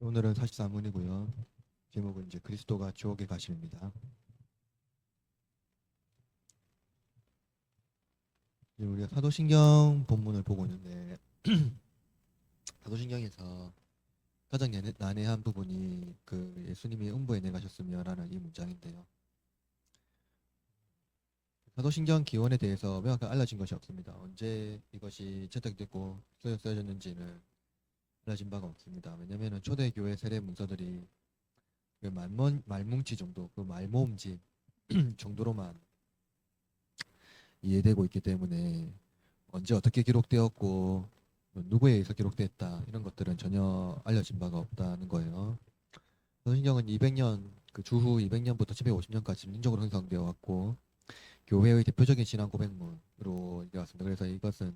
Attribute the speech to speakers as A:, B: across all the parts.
A: 오늘은 44문이고요. 제목은 이제 그리스도가 지옥에 가심입니다. 이제 우리가 사도신경 본문을 보고 있는데 사도신경에서 가장 난해한 부분이 그 예수님이 음부에 내가셨으며라는 이 문장인데요. 사도신경 기원에 대해서 명확하게 알려진 것이 없습니다. 언제 이것이 채택됐고 쓰여졌는지는 알려진 바가 없습니다. 왜냐하면 초대 교회 세례 문서들이 그 말뭉치 정도, 그 말모음집 정도로만 이해되고 있기 때문에 언제 어떻게 기록되었고 누구에 의해서 기록됐다 이런 것들은 전혀 알려진 바가 없다는 거예요. 사도신경은 200년 그 주후 200년부터 750년까지 민족으로 형성되어 왔고 교회의 대표적인 신앙 고백문으로 이게 왔습니다. 그래서 이것은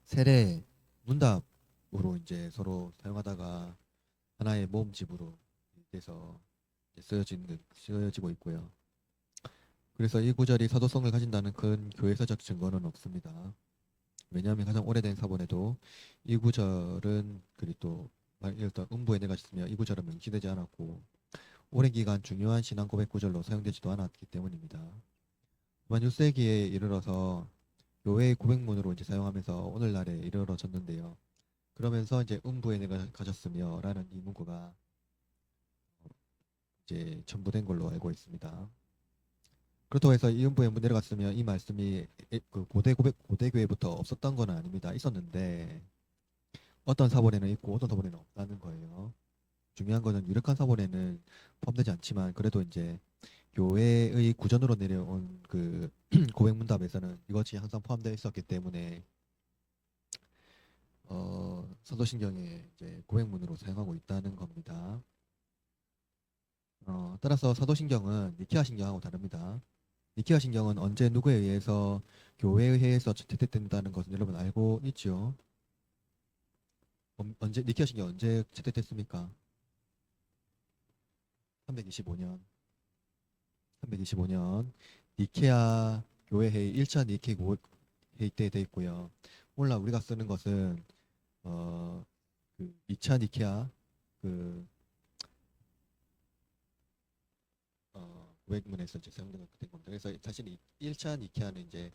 A: 세례 문답으로 이제 서로 사용하다가 하나의 모음집으로 돼서 쓰여지고 있고요. 그래서 이 구절이 사도성을 가진다는 큰 교회사적 증거는 없습니다. 왜냐하면 가장 오래된 사본에도 이 구절은 그리고 일단 음부에 내가셨으며 이 구절은 명시되지 않았고 오랜 기간 중요한 신앙 고백 구절로 사용되지도 않았기 때문입니다. 또한 6세기에 이르러서 교회의 고백문으로 이제 사용하면서 오늘날에 이르러졌는데요. 그러면서 이제 음부에 내가셨으며라는 이 문구가 이제 첨부된 걸로 알고 있습니다. 그렇다고 해서 이 음부에 내려갔으면 이 말씀이 그 고대 교회부터 없었던 건 아닙니다. 있었는데 어떤 사본에는 있고 어떤 사본에는 없다는 거예요. 중요한 거는 유력한 사본에는 포함되지 않지만 그래도 이제 교회의 구전으로 내려온 그 고백문답에서는 이것이 항상 포함되어 있었기 때문에 사도신경에 이제 고백문으로 사용하고 있다는 겁니다. 따라서 사도신경은 니케아 신경하고 다릅니다. 니케아 신경은 언제 누구에 의해서 교회에 의해서 채택된다는 것은 여러분 알고 있죠? 언제 니케아 신경 언제 채택됐습니까? 325년. 325년 니케아 교회 회의 1차 니케 회의 때 돼 있고요. 오늘날 우리가 쓰는 것은 어, 그 2차 니케아 그 고백문에서 이제 사용된 겁니다. 그래서 사실 1차 니케아는 이제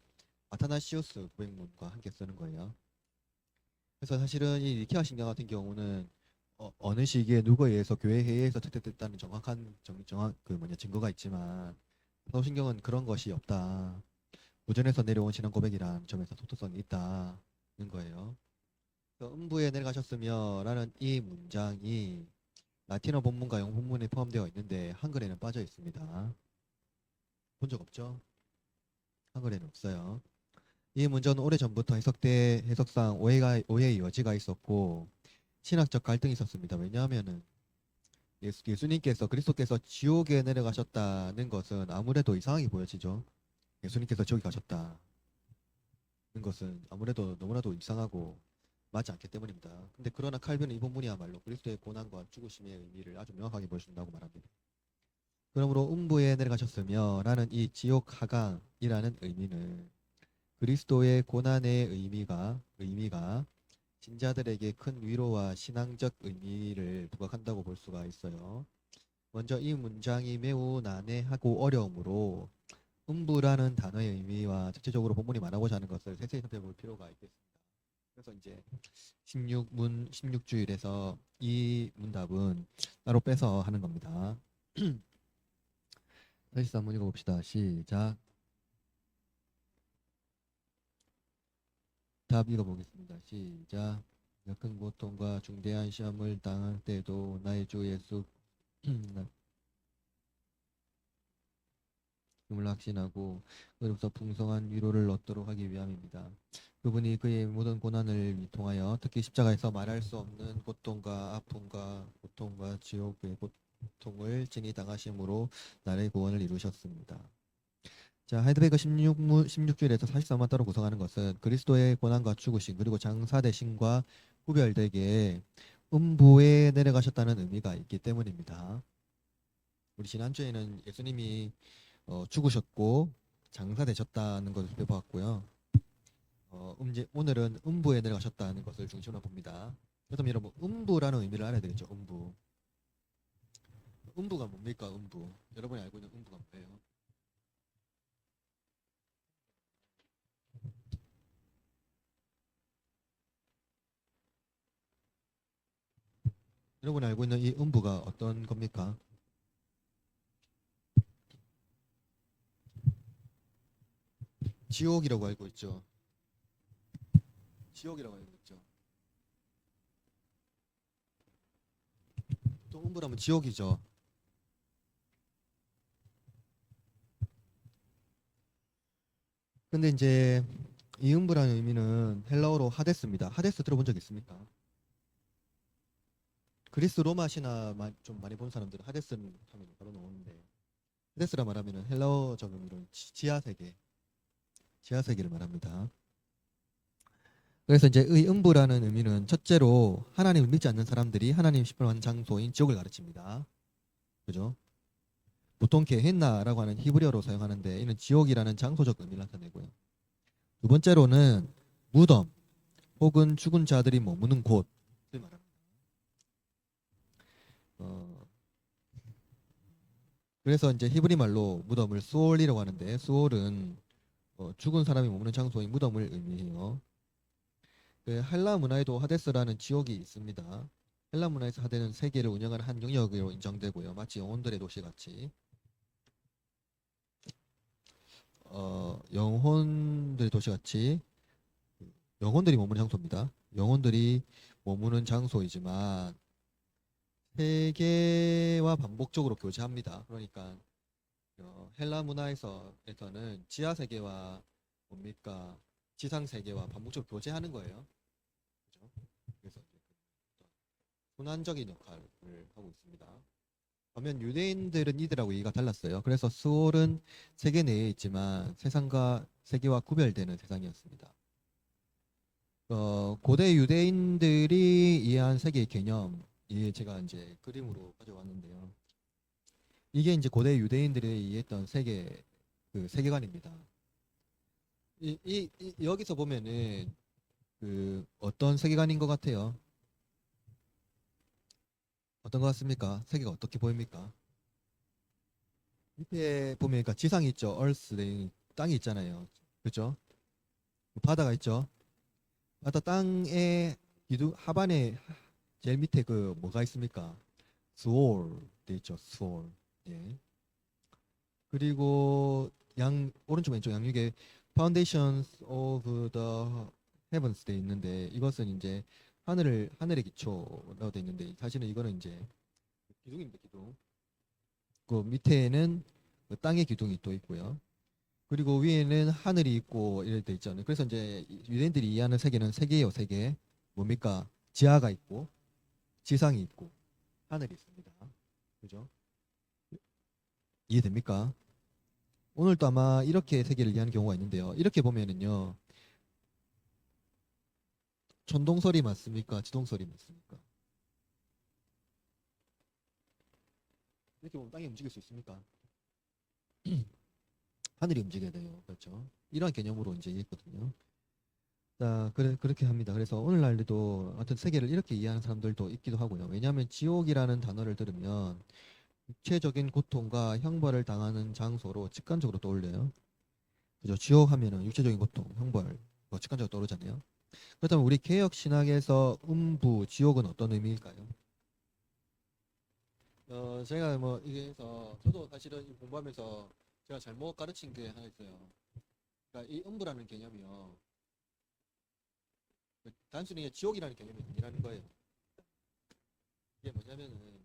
A: 아타나시우스 고백문과 함께 쓰는 거예요. 그래서 사실은 이 니케아 신경 같은 경우는 어느 시기에 누구에 의해서 교회 회의에서 채택됐다는 정확한 정확 그 뭐냐 증거가 있지만 사도신경은 그런 것이 없다. 구전에서 내려온 신앙 고백이란 점에서 독특성이 있다는 거예요. 그래서 음부에 내려가셨으며라는 이 문장이 라틴어 본문과 영어 본문에 포함되어 있는데 한글에는 빠져 있습니다. 본 적 없죠? 한글에는 없어요. 이 문장은 오래전부터 해석상 오해의 여지가 있었고 신학적 갈등이 있었습니다. 왜냐하면은 예수님께서 그리스도께서 지옥에 내려가셨다는 것은 아무래도 이상하게 보여지죠. 예수님께서 지옥에 가셨다는 것은 아무래도 너무나도 이상하고 맞지 않기 때문입니다. 근데 그러나 칼빈은 이 본문이야말로 그리스도의 고난과 죽으심의 의미를 아주 명확하게 보여준다고 말합니다. 그러므로 음부에 내려가셨으며라는 이 지옥 하강이라는 의미는 그리스도의 고난의 의미가 신자들에게 큰 위로와 신앙적 의미를 부각한다고 볼 수가 있어요. 먼저 이 문장이 매우 난해하고 어려우므로 음부라는 단어의 의미와 전체적으로 본문이 말하고자 하는 것을 세세히 살펴볼 필요가 있겠습니다. 그래서 이제 16주일에서 이 문답은 따로 빼서 하는 겁니다. 다시 한번 읽어봅시다. 시작. 답 읽어보겠습니다. 시작. 큰 고통과 중대한 시험을 당할 때도 나의 주 예수 을 확신하고 그로부터 풍성한 위로를 얻도록 하기 위함입니다. 그분이 그의 모든 고난을 통하여 특히 십자가에서 말할 수 없는 고통과 아픔과 고통과 지옥의 고통을 친히 당하심으로 나의 구원을 이루셨습니다. 자, 하이드베거 16주일에서 43만 따로 구성하는 것은 그리스도의 고난과 죽으심 그리고 장사되심과 구별되게 음부에 내려가셨다는 의미가 있기 때문입니다. 우리 지난주에는 예수님이 죽으셨고 장사되셨다는 것을 살펴보았고요. 오늘은 음부에 내려가셨다는 것을 중심으로 봅니다. 그렇다면 여러분 음부라는 의미를 알아야 되겠죠. 음부. 음부가 뭡니까? 음부. 여러분이 알고 있는 음부가 뭐예요? 여러분이 알고 있는 이 음부가 어떤 겁니까? 지옥이라고 알고 있죠. 지옥이라고 알고 있죠. 또 음부라면 지옥이죠. 근데 이제 이 음부라는 의미는 헬라어로 하데스입니다. 하데스 들어본 적 있습니까? 그리스 로마 신화 좀 많이 본 사람들은 하데스는 하면 바로 나오는데 하데스라 말하면은 헬라어적 의미로 지하 세계, 지하 세계를 말합니다. 그래서 이제 의 음부라는 의미는 첫째로 하나님을 믿지 않는 사람들이 하나님 심판하는 장소인 지옥을 가르칩니다. 그죠? 보통 게헨나라고 하는 히브리어로 사용하는데 이는 지옥이라는 장소적 의미를 나타내고요. 두 번째로는 무덤 혹은 죽은 자들이 머무는 곳을 말합니다. 어, 그래서 이제 히브리 말로 무덤을 수올이라고 하는데 수올은 죽은 사람이 머무는 장소인 무덤을 의미해요. 그 헬라 문화에도 하데스라는 지옥이 있습니다. 헬라 문화에서 하데는 세계를 운영하는 한 영역으로 인정되고요. 마치 영혼들의 도시 같이 영혼들의 도시 같이 영혼들이 머무는 장소입니다. 영혼들이 머무는 장소이지만 세계와 반복적으로 교제합니다. 그러니까 헬라 문화에서는 지하 세계와 뭡니까 지상 세계와 반복적으로 교제하는 거예요. 그죠? 그래서 이제 순환적인 역할을 하고 있습니다. 반면 유대인들은 이들하고 이해가 달랐어요. 그래서 수월은 세계 내에 있지만 세상과 세계와 구별되는 세상이었습니다. 고대 유대인들이 이해한 세계의 개념, 이게 제가 이제 그림으로 가져왔는데요. 이게 이제 고대 유대인들이 이해했던 세계 그 세계관입니다. 여기서 보면은 그 어떤 세계관인 것 같아요? 어떤 것 같습니까? 세계가 어떻게 보입니까? 밑에 보면 그러니까 지상이 있죠. 얼스, 땅이 있잖아요. 그렇죠? 바다가 있죠. 바다 땅의 기둥 하반에 제일 밑에 그 뭐가 있습니까? 스월 돼 있죠. 스월. 예. 그리고 양 오른쪽 왼쪽 양육에 Foundations of the Heavens 돼 있는데 이것은 이제 하늘의 기초라고 돼 있는데 사실은 이거는 이제 기둥입니다. 기둥. 그 밑에는 그 땅의 기둥이 또 있고요. 그리고 위에는 하늘이 있고 이렇게 돼 있잖아요. 그래서 이제 유대인들이 이해하는 세계는 세계예요. 세계. 뭡니까? 지하가 있고 지상이 있고 하늘이 있습니다. 그죠? 이해됩니까? 오늘도 아마 이렇게 세계를 이해하는 경우가 있는데요. 이렇게 보면은요. 전동설이 맞습니까? 지동설이 맞습니까? 이렇게 보면 땅이 움직일 수 있습니까? 하늘이 움직여야 돼요. 그렇죠? 이런 개념으로 이제 이해했거든요. 자, 그렇게 합니다. 그래서 오늘날도 어떤 세계를 이렇게 이해하는 사람들도 있기도 하고요. 왜냐하면 지옥이라는 단어를 들으면 육체적인 고통과 형벌을 당하는 장소로 직관적으로 떠올려요. 그죠? 지옥 하면은 육체적인 고통, 형벌, 뭐 직관적으로 떠오르잖아요. 그렇다면 우리 개혁 신학에서 음부, 지옥은 어떤 의미일까요? 제가 뭐 이게 해서 저도 사실은 이 공부하면서 제가 잘못 가르친 게 하나 있어요. 그러니까 이 음부라는 개념이요. 단순히 지옥이라는 개념이 아니라는 거예요. 이게 뭐냐면은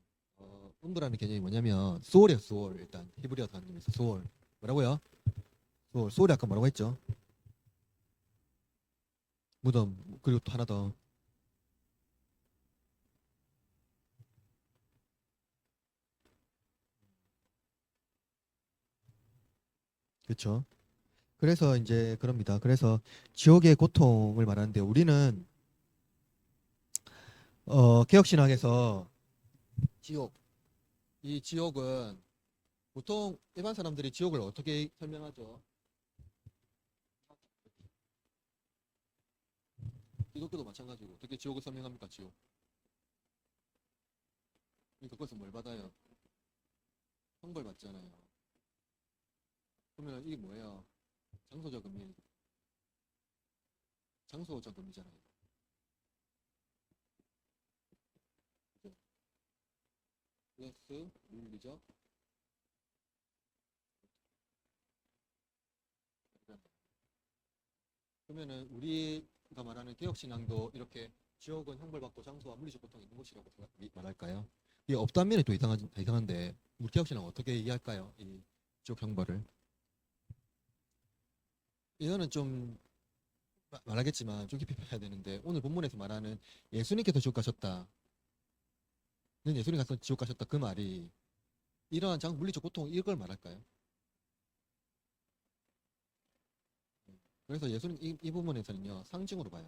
A: 음부라는 개념이 뭐냐면 소울이에요. 소울. 일단 히브리어 단어에서 소울. 뭐라고요? 소울. 소울이 아까 뭐라고 했죠? 무덤. 그리고 또 하나 더. 그렇죠? 그래서 이제 그럽니다. 그래서 지옥의 고통을 말하는데 우리는 개혁신학에서 지옥. 이 지옥은 보통 일반 사람들이 지옥을 어떻게 설명하죠? 기독교도 마찬가지고 어떻게 지옥을 설명합니까? 지옥. 그러니까 거기서 뭘 받아요? 형벌 받잖아요. 그러면 이게 뭐예요? 장소적 의미, 장소적 의미잖아요. 그죠? 플러스 물리적. 그러면은 우리가 말하는 개혁신앙도 이렇게 지옥은 형벌받고 장소와 물리적 고통이 있는 곳이라고 말할까요? 이게 없다면 또 이상한데 우리 개혁신앙 어떻게 얘기할까요? 이 지옥 형벌을. 이거는 좀 말하겠지만 좀 깊이 봐야 되는데 오늘 본문에서 말하는 예수님께서 지옥 가셨다. 는 예수님 가서 지옥 가셨다 그 말이 이러한 물리적 고통 이걸 말할까요? 그래서 예수님 이 부분에서는요 상징으로 봐요.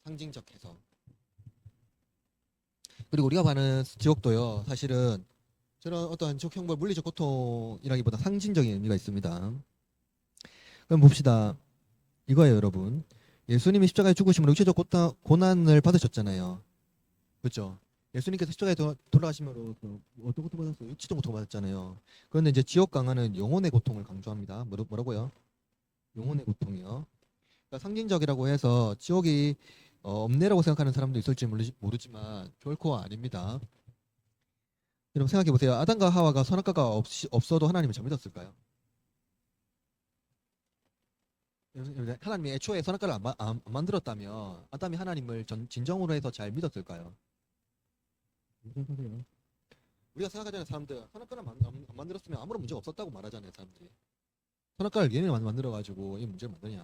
A: 상징적 해석. 그리고 우리가 봐는 지옥도요 사실은 저런 어떤 지옥 형벌 물리적 고통이라기보다 상징적인 의미가 있습니다. 그럼 봅시다. 이거예요 여러분. 예수님이 십자가에 죽으심으로 육체적 고난을 받으셨잖아요. 그렇죠? 예수님께서 십자가에 돌아가심으로 어떤 고통 받았어요? 육체적 고통 받았잖아요. 그런데 이제 지옥 강화는 영혼의 고통을 강조합니다. 뭐라고요? 영혼의 고통이요. 그러니까 상징적이라고 해서 지옥이 없네라고 생각하는 사람도 있을지 모르지만 결코 아닙니다. 여러분 생각해 보세요. 아담과 하와가 선악과가 없어도 하나님을 잘 믿었을까요? 하나님이 애초에 선악과를 안 만들었다면 아담이 하나님을 진정으로 해서 잘 믿었을까요? 생각하세요. 우리가 생각하잖아요. 사람들 선악과를 안 만들었으면 아무런 문제가 없었다고 말하잖아요. 사람들이 선악과를 얘네가 만들어가지고 이 문제를 만드냐.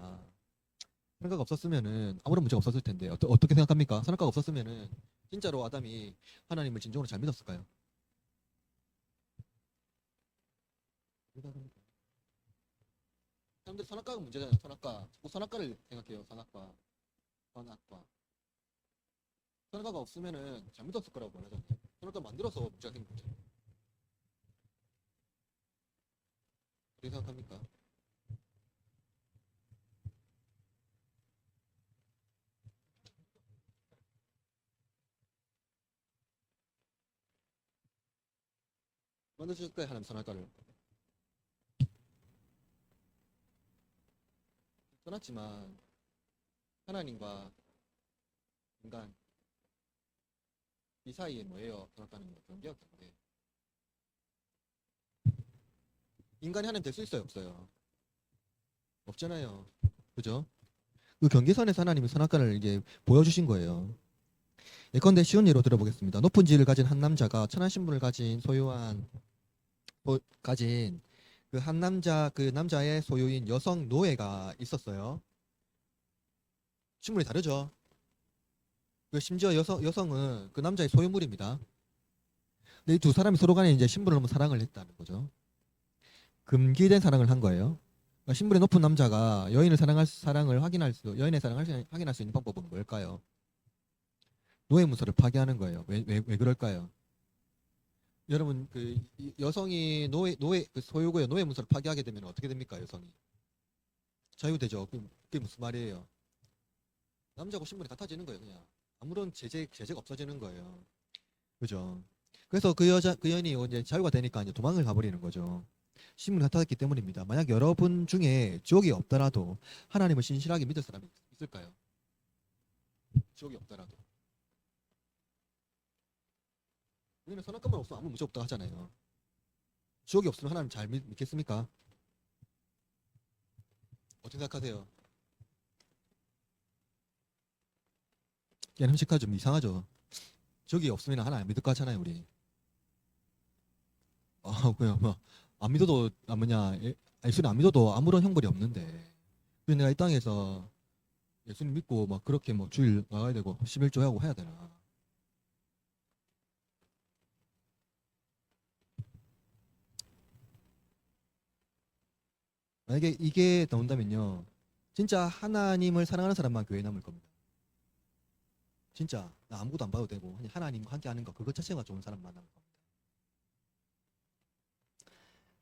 A: 선악과가 없었으면은 아무런 문제가 없었을 텐데 어떻게 생각합니까? 선악과가 없었으면은 진짜로 아담이 하나님을 진정으로 잘 믿었을까요? 사람들 선악과가 문제잖아요. 선악과. 선악과를 생각해요. 선악과. 선악과. 선악과가 없으면은 잘 믿었을 거라고 말하잖아요. 선악과 만들어서 문제가 생긴 거죠. 어떻게 생각합니까? 만들어줄 거예요. 하나님 선악과를. 떠났지만 하나님과 인간 이 사이에 뭐예요? 선악과는 경계가 경계. 인간이 하나님 될 수 있어요? 없어요? 없잖아요. 그죠? 그 경계선에서 하나님이 선악과를 이제 보여주신 거예요. 예컨대 쉬운 예로 들어보겠습니다. 높은 지위를 가진 한 남자가 천한 신분을 가진 가진 그 한 그 남자의 소유인 여성 노예가 있었어요. 신분이 다르죠. 그 심지어 여성은 그 남자의 소유물입니다. 근데 이 두 사람이 서로 간에 이제 신분을 너무 사랑을 했다는 거죠. 금기된 사랑을 한 거예요. 그러니까 신분이 높은 남자가 여인의 사랑을 확인할 수 있는 방법은 뭘까요? 노예 문서를 파기하는 거예요. 왜 그럴까요? 여러분 그 여성이 노예 그 소유고의 노예 문서를 파기하게 되면 어떻게 됩니까? 여성이 자유되죠. 그게 무슨 말이에요? 남자고 신분이 같아지는 거예요. 그냥 아무런 제재가 없어지는 거예요. 그죠? 그래서 그 여인이 이제 자유가 되니까 이제 도망을 가버리는 거죠. 신분이 같았기 때문입니다. 만약 여러분 중에 지옥이 없더라도 하나님을 신실하게 믿을 사람이 있을까요? 지옥이 없더라도 우리는 선악과만 없으면 아무 문제 없다 하잖아요. 지옥이 없으면 하나님 잘 믿겠습니까? 어떻게 생각하세요? 그냥 흠식하죠. 이상하죠. 지옥이 없으면 하나님 안 믿을 거 같잖아요, 우리. 그냥 뭐 안 믿어도 예수님 안 믿어도 아무런 형벌이 없는데 왜 내가 이 땅에서 예수님 믿고 막 그렇게 뭐 주일 나가야 되고 11조 하고 해야 되나? 만약에 이게 나온다면요. 진짜 하나님을 사랑하는 사람만 교회에 남을 겁니다. 진짜 나 아무것도 안 봐도 되고 하나님과 함께 하는 거 그것 자체가 좋은 사람만 남을 겁니다.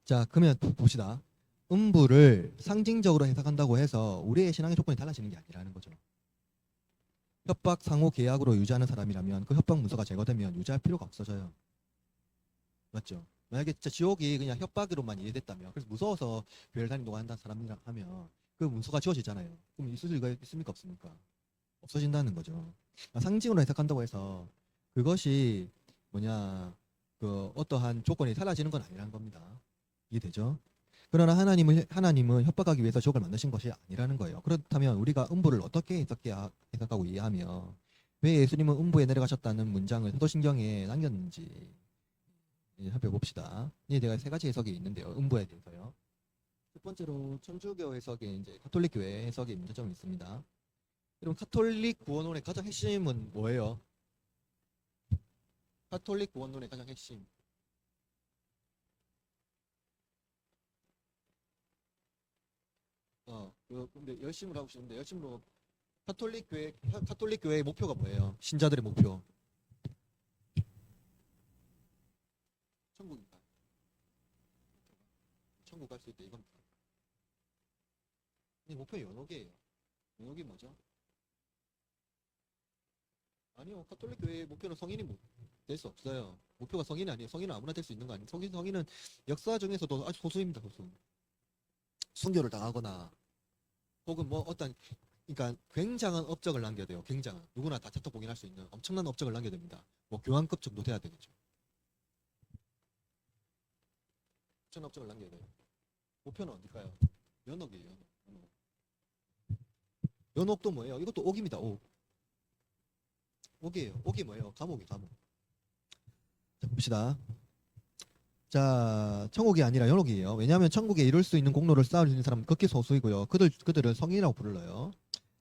A: 자, 그러면 봅시다. 음부를 상징적으로 해석한다고 해서 우리의 신앙의 조건이 달라지는 게 아니라는 거죠. 협박 상호 계약으로 유지하는 사람이라면 그 협박 문서가 제거되면 유지할 필요가 없어져요. 맞죠? 만약에 진짜 지옥이 그냥 협박으로만 이해됐다면, 그래서 무서워서 교회를 다니려고 한다는 사람이라 하면 그 문서가 지워지잖아요. 그럼 있을 리가 있습니까? 없습니까? 없어진다는 거죠. 상징으로 해석한다고 해서 그것이 뭐냐, 그 어떠한 조건이 사라지는 건 아니라는 겁니다. 이해되죠? 그러나 하나님은 협박하기 위해서 지옥을 만드신 것이 아니라는 거예요. 그렇다면 우리가 음부를 어떻게 해석하고 이해하며 왜 예수님은 음부에 내려가셨다는 문장을 사도신경에 남겼는지 살펴봅시다. 이에 대해 세 가지 해석이 있는데요. 음부에 대해서요. 첫 번째로 천주교 해석에 이제 가톨릭 교회 해석에 문제점이 있습니다. 여러분, 가톨릭 구원론의 가장 핵심은 뭐예요? 가톨릭 구원론의 가장 핵심. 근데 열심으로 하고 싶은데 열심으로 가톨릭 교회의 목표가 뭐예요? 신자들의 목표. 천국인가? 천국 갈 수 있다 이겁니다. 이 목표 연옥이에요. 연옥이 뭐죠? 아니요. 가톨릭 교회의 목표는 성인이 될 수 없어요. 목표가 성인이 아니에요. 성인은 아무나 될 수 있는 거 아니에요. 성인은 역사 중에서도 아주 소수입니다. 소수. 순교를 당하거나 혹은 뭐 어떤, 그러니까 굉장한 업적을 남겨야 돼요. 굉장한, 누구나 다 차트 봉인할 수 있는 엄청난 업적을 남겨야 됩니다. 뭐 교황급 정도 돼야 되겠죠. 엄청난 업적을 남겨야 돼요. 목표는 어딜까요? 연옥이에요. 연옥. 연옥도 뭐예요? 이것도 옥입니다. 옥. 옥이에요. 옥이 뭐예요? 감옥이 감옥. 자, 봅시다. 자, 천국이 아니라 연옥이에요. 왜냐하면 천국에 이룰 수 있는 공로를 쌓을 수 있는 사람은 극히 소수이고요. 그들을 성인이라고 부르러요.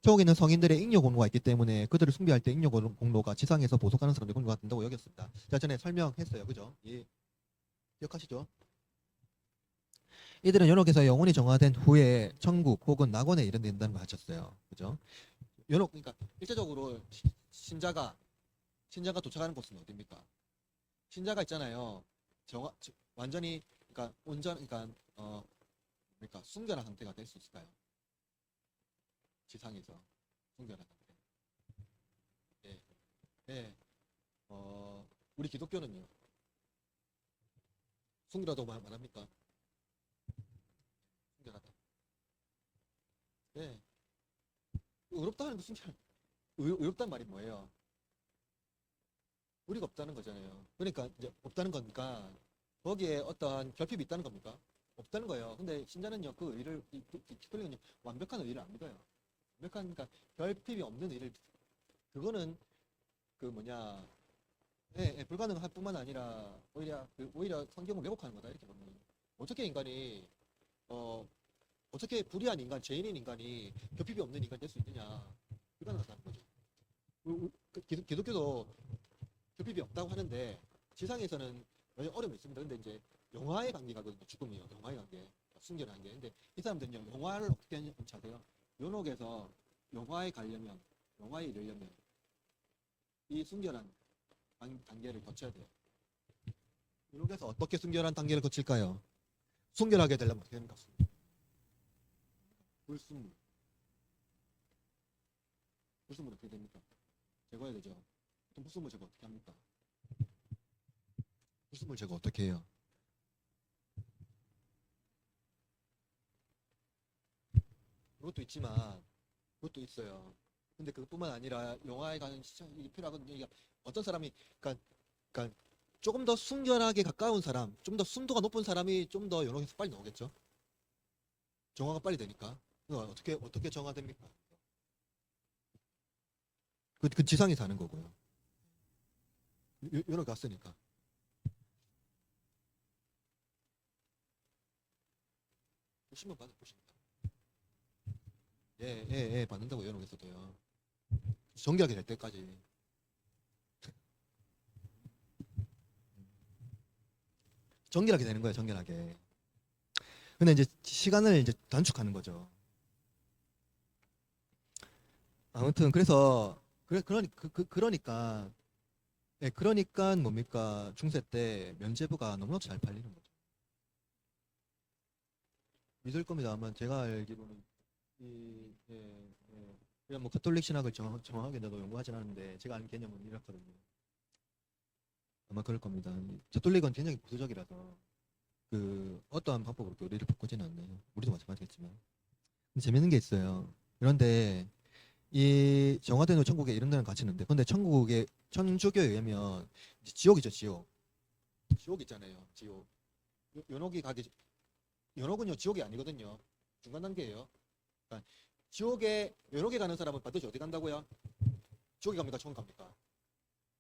A: 천국에는 성인들의 잉여 공로가 있기 때문에 그들을 숭배할 때 잉여 공로가 지상에서 보석하는 사람들의 공로가 된다고 여겼습니다. 자, 전에 설명했어요. 그죠? 예. 기억하시죠? 이들은 연옥에서 영혼이 정화된 후에 천국 혹은 낙원에 이른다는 걸 하셨어요. 그죠? 연옥, 그러니까 일차적으로 신자가 도착하는 곳은 어디입니까? 신자가 있잖아요. 완전히, 그러니까 그러니까 그러니까 순결한 상태가 될 수 있을까요? 지상에서 순결한 상태. 예, 예. 우리 기독교는요. 순결하다고 말합니까? 순결하다. 예. 의롭다 하는 거 순결. 의롭다는 말이 뭐예요? 우리가 없다는 거잖아요. 그러니까 이제 없다는 거니까 거기에 어떠한 결핍이 있다는 겁니까? 없다는 거예요. 근데 신자는요, 그 의를, 기독교는요, 완벽한 의를 안 믿어요. 완벽한, 그러니까 결핍이 없는 의를, 그거는 그 뭐냐, 불가능할 뿐만 아니라 오히려 성경을 왜곡하는 거다 이렇게 보면. 어떻게 인간이 어 어떻게 불의한 인간, 죄인인 인간이 결핍이 없는 인간이 될 수 있느냐? 불가능하다는 거죠. 기독교도 결핍이 없다고 하는데 지상에서는 여전히 어려움이 있습니다. 근데 이제 영화의 관계가거든요. 죽음이요. 영화의 관계, 순결한 게. 근데 이 사람들은요, 영화를 어떻게 하는지 아세요? 연옥에서 영화에 이르려면 이 순결한 단계를 거쳐야 돼요. 연옥에서 어떻게 순결한 단계를 거칠까요? 순결하게 되려면 어떻게 됩니까? 불순물. 불순물 어떻게 됩니까? 제거해야 되죠. 보통 불순물 제거 어떻게 합니까? 불순물 제거 어떻게 해요? 그것도 있지만 그것도 있어요. 근데 그것뿐만 아니라 영화에 가는 시청이 필요하거든요. 그러니까 어떤 사람이, 그러니까 조금 더 순결하게 가까운 사람, 좀 더 순도가 높은 사람이 좀 더 연옥에서 빨리 나오겠죠. 정화가 빨리 되니까. 어떻게 정화됩니까? 그 지상에 사는 거고요. 연옥 갔으니까. 보시면 보십니다. 예, 받는다고 연옥에서도요. 정결하게 될 때까지. 정결하게 되는 거예요, 정결하게. 근데 이제 시간을 이제 단축하는 거죠. 아무튼 그래서 그러니까 그러니까 뭡니까? 중세 때 면죄부가 너무너무 잘 팔리는 거죠. 믿을 겁니다. 아마 제가 알기로는 이 예, 예. 그냥 뭐 가톨릭 신학을 정확하게 나도 연구하진 않은데 제가 아는 개념은 이렇거든요. 아마 그럴 겁니다. 가톨릭은 굉장히 보수적이라서 그 어떠한 방법으로 교리를 바꾸지는 않나요? 우리도 마찬가지겠지만. 근데 재밌는 게 있어요. 그런데 이 정화된 후 천국에 이런 데는 갇히는데, 근데 천국에 천주교에 의하면 이제 지옥이죠, 지옥. 지옥 있잖아요, 지옥. 연옥이 가기 연옥은요 지옥이 아니거든요. 중간 단계예요. 그러니까 지옥에 연옥에 가는 사람은 반드시 어디 간다고요? 지옥에 갑니까? 천국 갑니까?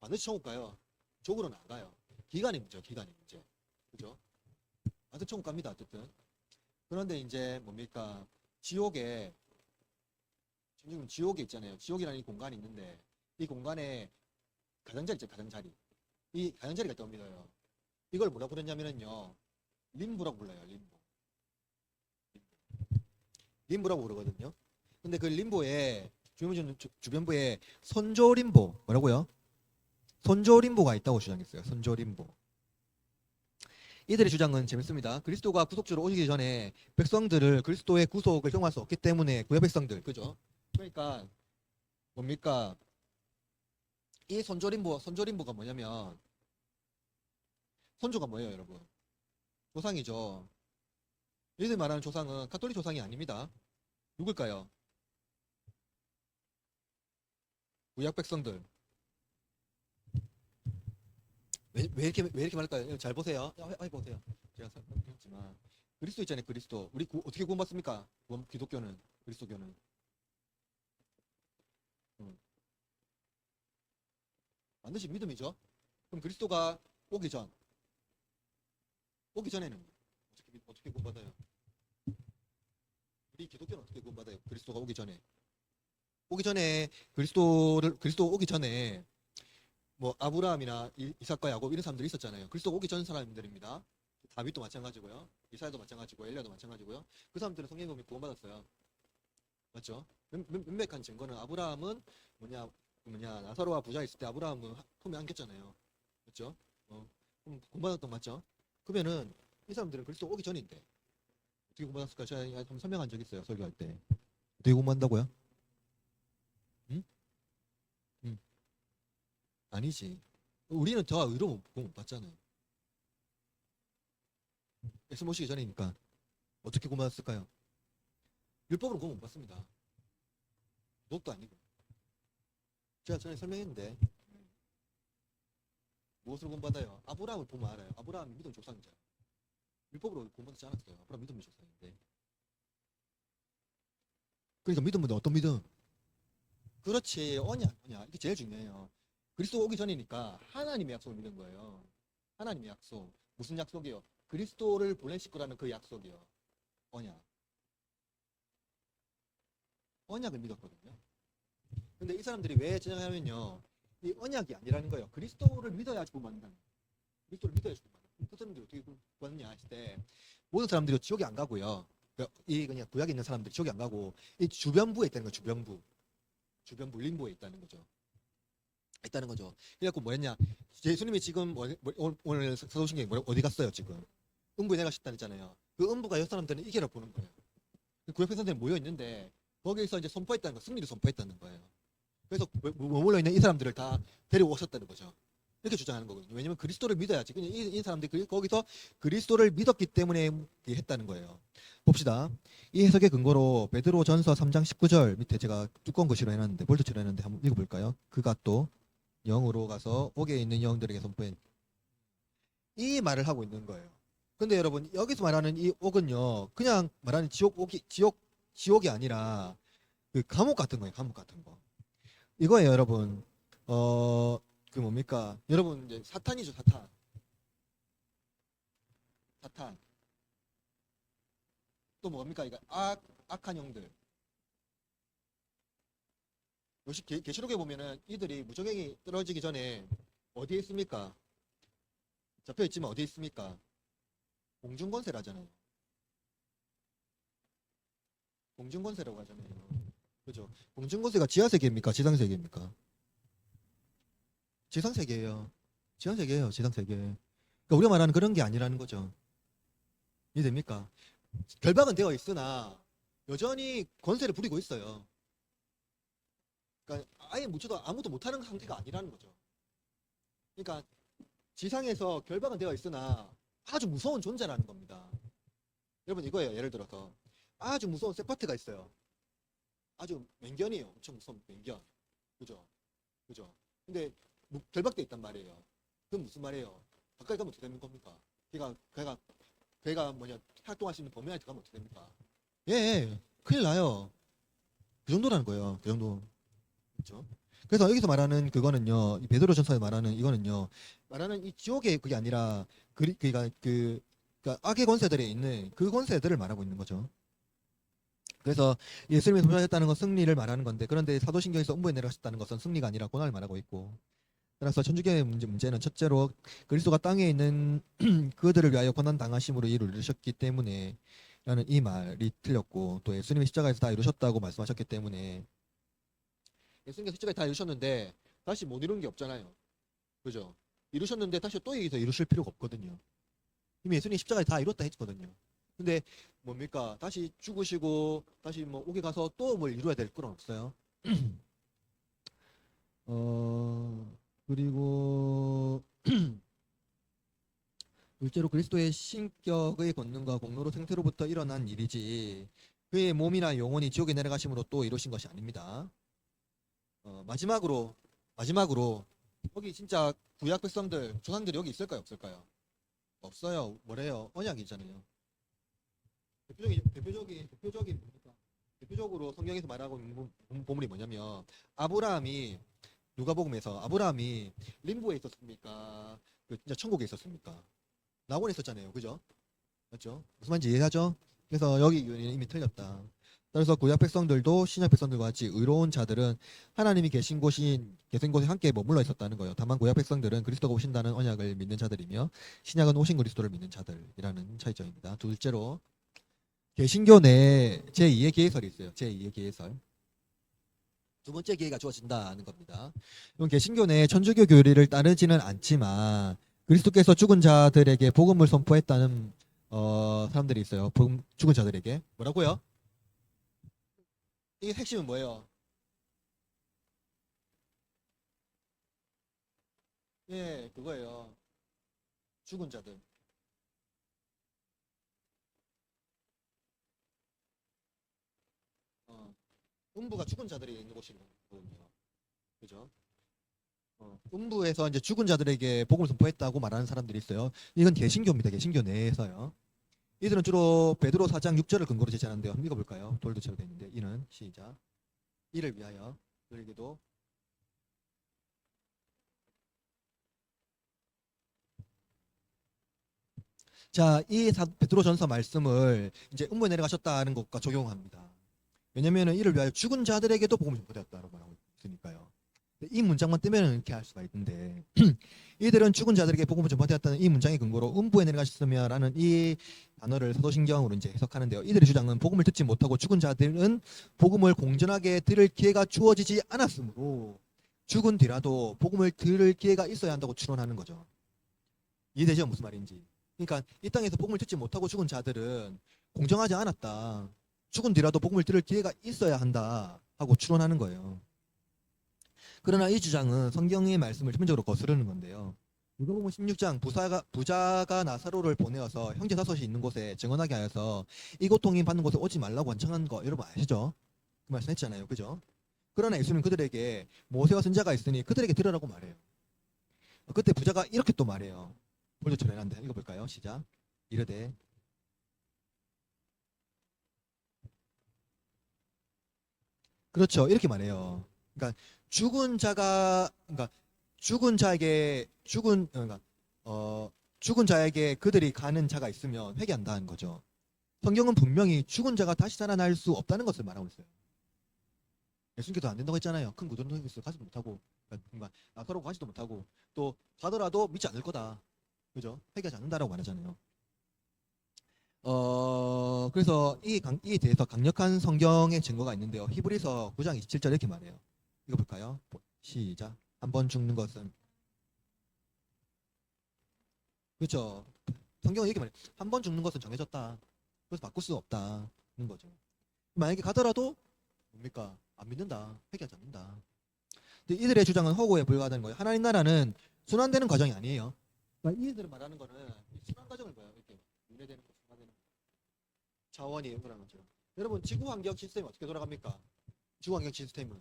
A: 반드시 천국 가요. 지옥으로는 안 가요. 기간이 문제죠, 기간이 문제. 그죠? 하여튼 천국 갑니다, 어쨌든. 그런데 이제 뭡니까? 지옥에 지금 지옥에 있잖아요. 지옥이라는 이 공간이 있는데 이 공간에 가장자리 있죠, 가장자리. 이 가장자리가 떠옵니다요. 이걸 뭐라 부르냐면은요, 림부라고 불러요, 림부. 림부라고 부르거든요. 근데 그 림보에 주변부에 선조림보 뭐라고요? 선조림보가 있다고 주장했어요. 선조림보. 이들의 주장은 재밌습니다. 그리스도가 구속주로 오시기 전에 백성들을 그리스도의 구속을 경험할 수 없기 때문에 구약 백성들, 그죠? 그러니까 뭡니까? 이 선조림보가 뭐냐면 선조가 뭐예요, 여러분? 조상이죠. 얘들 말하는 조상은 가톨릭 조상이 아닙니다. 누굴까요? 구약 백성들. 왜 이렇게 말할까요? 잘 보세요. 보세요. 제가 설명했지만 그리스도 있잖아요. 그리스도. 우리 어떻게 구원받습니까? 기독교는 그리스도교는. 음, 반드시 믿음이죠. 그럼 그리스도가 오기 전에는 어떻게 구원받아요? 우리 기독교는 어떻게 구원받아요? 그리스도가 오기 전에 그리스도 오기 전에 뭐 아브라함이나 이삭과 야곱 이런 사람들이 있었잖아요. 그리스도 오기 전 사람들입니다. 다윗도 마찬가지고요. 이사야도 마찬가지고 엘리야도 마찬가지고요. 그 사람들은 성경에 보면 구원받았어요. 맞죠? 몇몇한 증거는 아브라함은 나사로와 부자 있을 때 아브라함은 품에 안겼잖아요. 맞죠? 그럼 구원받았던 맞죠? 그러면은 이 사람들은 그리스도 오기 전인데 어떻게 구원받았을까? 제가 한번 설명한 적 있어요. 설교할 때. 어떻게 구원받는다고요? 응? 응. 아니지. 우리는 더 의로 못 받잖아요. 예수 모시기 전이니까 어떻게 구원받았을까요? 율법으로 구원 못 받습니다. 도덕도 아니고. 제가 전에 설명했는데 무엇으로 구원받아요? 아브라함을 보면 알아요. 아브라함이 믿음 조상이잖아요. 율법으로 구원받지 않았어요. 아브라함 믿음의 조상인데. 그러니까 믿음은 어떤 믿음? 그렇지. 언약. 이게 제일 중요해요. 그리스도 오기 전이니까 하나님의 약속을 믿은 거예요. 하나님의 약속. 무슨 약속이요? 그리스도를 보내실 거라는 그 약속이요. 언약. 언약을 믿었거든요. 근데 이 사람들이 왜 주장하면요, 이 언약이 아니라는 거예요. 그리스도를 믿어야지 구원받는다는 거예요. 그리스도를 믿어야지 구원받는다. 그 사람들이 어떻게 구원받느냐 했을 때 모든 사람들이 지옥에 안 가고요. 이 그냥 구약에 있는 사람들이 지옥에 안 가고 이 주변부에 있다는 거예요. 주변부 림보에 있다는 거죠. 그래갖고 뭐였냐? 예수님이 지금 오늘 사도신경에 어디 갔어요 지금? 음부에 내가셨다 했잖아요. 그 음부가 이 사람들은 이겨라 보는 거예요. 구약 백성들이 모여 있는데 거기에서 이제 선포했다는 거, 승리를 선포했다는 거예요. 그래서 머물러 있는 이 사람들을 다 데려오셨다는 거죠. 이렇게 주장하는 거거든요. 왜냐면 그리스도를 믿어야지. 그냥 이 사람들이 거기서 그리스도를 믿었기 때문에 했다는 거예요. 봅시다. 이 해석의 근거로 베드로전서 3장 19절 밑에 제가 두꺼운 글씨로 해놨는데 볼트치로 해놨는데 한번 읽어볼까요? 그가 또 영으로 가서 옥에 있는 영들에게 선포한 이 말을 하고 있는 거예요. 근데 여러분 여기서 말하는 이 옥은요, 그냥 말하는 지옥이 아니라 그 감옥 같은 거예요. 감옥 같은 거. 이거예요, 여러분. 그 뭡니까? 여러분 이제 사탄이죠, 사탄. 사탄. 또 뭡니까? 이거 악한 영들. 요시 계시록에 보면은 이들이 무적행이 떨어지기 전에 어디에 있습니까? 잡혀 있지만 어디에 있습니까? 공중권세라잖아요. 공중권세라고 하잖아요. 그죠? 공중권세가 지하세계입니까? 지상세계입니까? 지상세계예요. 지상세계예요. 지상세계. 그러니까 우리가 말하는 그런 게 아니라는 거죠. 이해됩니까? 결박은 되어 있으나 여전히 권세를 부리고 있어요. 그러니까 아예 묻혀도 아무도 못하는 상태가 아니라는 거죠. 그러니까 지상에서 결박은 되어 있으나 아주 무서운 존재라는 겁니다. 여러분 이거예요. 예를 들어서 아주 무서운 세파트가 있어요. 아주 맹견이에요. 엄청 무서운 맹견. 그죠? 그죠? 근데 결박돼 있단 말이에요. 그건 무슨 말이에요? 가까이 가면 어떻게 되는 겁니까? 걔가 뭐냐 활동할 수 있는 범위 안에 들어가면 어떻게 됩니까? 예, 큰일 나요. 그 정도라는 거예요. 그 정도. 그렇죠? 그래서 여기서 말하는 그거는요, 이 베드로전서에 말하는 이거는요, 말하는 이 지옥의 그게 아니라 그러니까 악의 권세들에 있는 그 권세들을 말하고 있는 거죠. 그래서 예수님이 소멸하셨다는 건 승리를 말하는 건데, 그런데 사도신경에서 음부에 내려가셨다는 것은 승리가 아니라 고난을 말하고 있고, 따라서 천주교의 문제는 첫째로 그리스도가 땅에 있는 그들을 위하여 고난 당하심으로 이를 이루셨기 때문에 라는 이 말이 틀렸고, 또 예수님이 십자가에서 다 이루셨다고 말씀하셨기 때문에 예수님께서 십자가에 다 이루셨는데 다시 못 이룬 게 없잖아요. 그죠? 이루셨는데 다시 또 여기서 이루실 필요가 없거든요. 이미 예수님이 십자가에 다 이뤘다 했거든요. 근데 뭡니까? 다시 죽으시고 다시 뭐 옥에 가서 또 뭘 이루어야 될 건 없어요. 그리고 둘째로 그리스도의 신격의 권능과 공로로 생태로부터 일어난 일이지 그의 몸이나 영혼이 지옥에 내려가심으로 또 이루신 것이 아닙니다. 마지막으로 여기 진짜 구약 백성들 조상들이 여기 있을까요 없을까요? 없어요. 뭐래요? 언약이잖아요. 대표적인 뭡니까? 대표적으로 성경에서 말하고 있는 보물이 뭐냐면 아브라함이 누가복음에서 아브라함이 림보에 있었습니까? 그 진짜 천국에 있었습니까? 낙원에 있었잖아요. 그죠? 맞죠? 무슨 말인지 이해하죠? 그래서 여기 유언이 이미 틀렸다. 그래서 구약 백성들도 신약 백성들과 같이 의로운 자들은 하나님이 계신 곳에 함께 머물러 있었다는 거예요. 다만 구약 백성들은 그리스도가 오신다는 언약을 믿는 자들이며 신약은 오신 그리스도를 믿는 자들이라는 차이점입니다. 둘째로 개신교 내 제2의 계예설이 있어요. 제2의 계예설. 두 번째 기회가 주어진다는 겁니다. 이건 개신교 내 천주교 교리를 따르지는 않지만 그리스도께서 죽은 자들에게 복음을 선포했다는 사람들이 있어요. 죽은 자들에게 뭐라고요? 이게 핵심은 뭐예요? 예, 그거예요. 죽은 자들. 어, 음부가 죽은 자들이 있는 곳이거든요. 그죠? 음부에서 이제 죽은 자들에게 복음을 선포했다고 말하는 사람들이 있어요. 이건 개신교입니다. 개신교 내에서요. 이들은 주로 베드로 4장 6절을 근거로 제시하는데요. 한번 읽어볼까요? 돌도 채로 되어 있는데 이는 시작. 이를 위하여 너에게도 자, 이 베드로전서 말씀을 이제 음부에 내려가셨다는 것과 적용합니다. 왜냐면은 이를 위하여 죽은 자들에게도 복음이 전포되었다고 말하고 있으니까요. 이 문장만 뜨면 이렇게 할 수가 있는데 이들은 죽은 자들에게 복음을 전파되었다는 이 문장의 근거로 음부에 내려가셨으며라는 이 단어를 사도신경으로 이제 해석하는데요. 이들의 주장은 복음을 듣지 못하고 죽은 자들은 복음을 공전하게 들을 기회가 주어지지 않았으므로 죽은 뒤라도 복음을 들을 기회가 있어야 한다고 추론하는 거죠. 이해되죠? 무슨 말인지. 그러니까 이 땅에서 복음을 듣지 못하고 죽은 자들은 공정하지 않았다. 죽은 뒤라도 복음을 들을 기회가 있어야 한다 하고 추론하는 거예요. 그러나 이 주장은 성경의 말씀을 기본적으로 거스르는 건데요. 누가복음 16장 부자가 나사로를 보내어서 형제 다섯이 있는 곳에 증언하게 하여서 이 고통이 받는 곳에 오지 말라고 원청한 거 여러분 아시죠? 그 말씀 했잖아요. 그죠? 그러나 예수님은 그들에게 모세와 선자가 있으니 그들에게 들으라고 말해요. 그때 부자가 이렇게 또 말해요. 볼조처럼 해놨는데 읽어볼까요? 시작. 이르되 그렇죠. 이렇게 말해요. 그러니까 그러니까 죽은 자에게 그들이 가는 자가 있으면 회개한다는 거죠. 성경은 분명히 죽은 자가 다시 살아날 수 없다는 것을 말하고 있어요. 예수님께서 안 된다고 했잖아요. 큰 구덩이에서 가지도 못하고, 그러니까 나사로 가지도 못하고, 또 가더라도 믿지 않을 거다. 그죠? 회개하지 않는다라고 말하잖아요. 그래서 이에 대해서 강력한 성경의 증거가 있는데요. 히브리서 9장 27절 이렇게 말해요. 이거 볼까요? 시작. 한 번 죽는 것은 그렇죠. 성경은 이렇게 말해요. 한 번 죽는 것은 정해졌다. 그래서 바꿀 수 없다는 거죠. 만약에 가더라도 뭡니까? 안 믿는다. 회개하지 않는다. 근데 이들의 주장은 허구에 불과하다는 거예요. 하나님 나라는 순환되는 과정이 아니에요. 그러니까 이들은 말하는 거는 이 순환 과정을 봐요. 이렇게 윤회되는 거, 순환되는 거. 자원이 연구라는 거죠. 여러분 지구 환경 시스템이 어떻게 돌아갑니까? 지구 환경 시스템은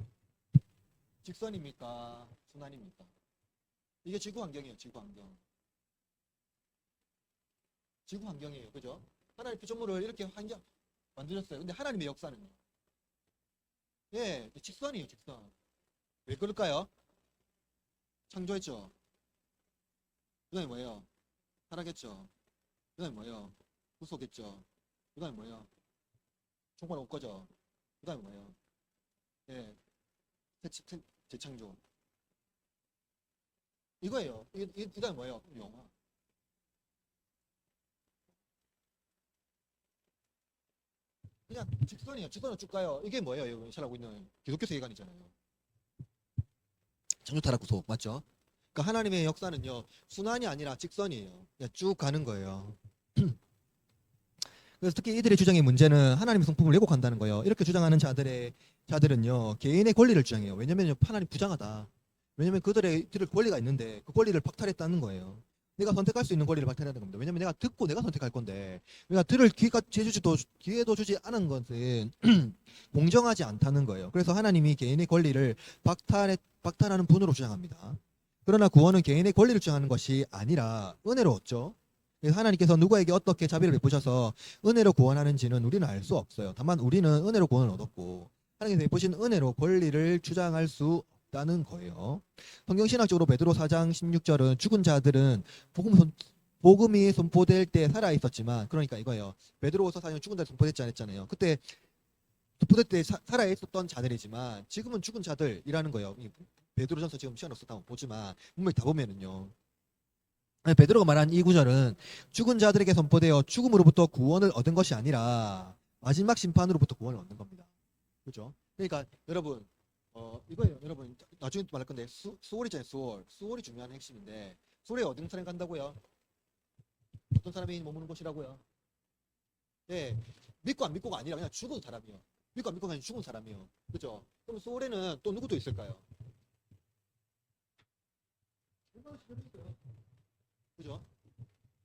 A: 직선입니까? 순환입니까? 이게 지구 환경이에요. 지구 환경. 지구 환경이에요. 그죠? 하나님 피조물을 이렇게 환경 만드셨어요. 근데 하나님의 역사는요? 예, 직선이에요. 직선. 왜 그럴까요? 창조했죠. 그 다음에 뭐예요? 타락했죠. 그 다음에 뭐예요? 구속했죠. 그 다음에 뭐예요? 총괄 올 거죠. 그 다음에 뭐예요? 예, 재창조. 이거예요. 이 다음에 뭐예요? 영화. 그냥 직선이에요. 직선으로 쭉 가요. 이게 뭐예요? 여러분 잘 알고 있는 기독교 세계관이잖아요. 창조 타락 구속 맞죠? 그러니까 하나님의 역사는요 순환이 아니라 직선이에요. 그냥 쭉 가는 거예요. 그래서 특히 이들의 주장의 문제는 하나님의 성품을 왜곡한다는 거예요. 이렇게 주장하는 자들은요 개인의 권리를 주장해요. 왜냐면 하나님 부장하다. 왜냐면 그들의 권리가 있는데 그 권리를 박탈했다는 거예요. 내가 선택할 수 있는 권리를 박탈하는 겁니다. 왜냐면 내가 듣고 내가 선택할 건데 내가 들을 기회도 주지 않은 것은 공정하지 않다는 거예요. 그래서 하나님이 개인의 권리를 박탈하는 분으로 주장합니다. 그러나 구원은 개인의 권리를 주장하는 것이 아니라 은혜로 얻죠. 그래서 하나님께서 누구에게 어떻게 자비를 베푸셔서 은혜로 구원하는지는 우리는 알 수 없어요. 다만 우리는 은혜로 구원을 얻었고 하나님께서 베푸신 은혜로 권리를 주장할 수 없다는 거예요. 성경신학적으로 베드로 4장 16절은 죽은 자들은 복음이 선포될 때 살아 있었지만 그러니까 이거예요. 베드로서 4장 죽은 자들 선포됐지 않았잖아요. 그때 선포될 때 살아 있었던 자들이지만 지금은 죽은 자들이라는 거예요. 베드로전서 지금 시간 없었다 보지만 분명히 다 보면은요. 베드로가 말한 이 구절은 죽은 자들에게 선포되어 죽음으로부터 구원을 얻은 것이 아니라 마지막 심판으로부터 구원을 얻는 겁니다. 그렇죠? 그러니까 여러분 이거예요. 여러분 나중에 말할 건데 수월이잖아요. 수월이 중요한 핵심인데 수월에 어떤 사람이 간다고요? 어떤 사람이 머무는 곳이라고요? 예, 믿고 안 믿고가 아니라 그냥 죽은 사람이요. 믿고 안 믿고가 아니라 죽은 사람이요. 그렇죠? 그럼 수월에는 또 누구도 있을까요? 그죠?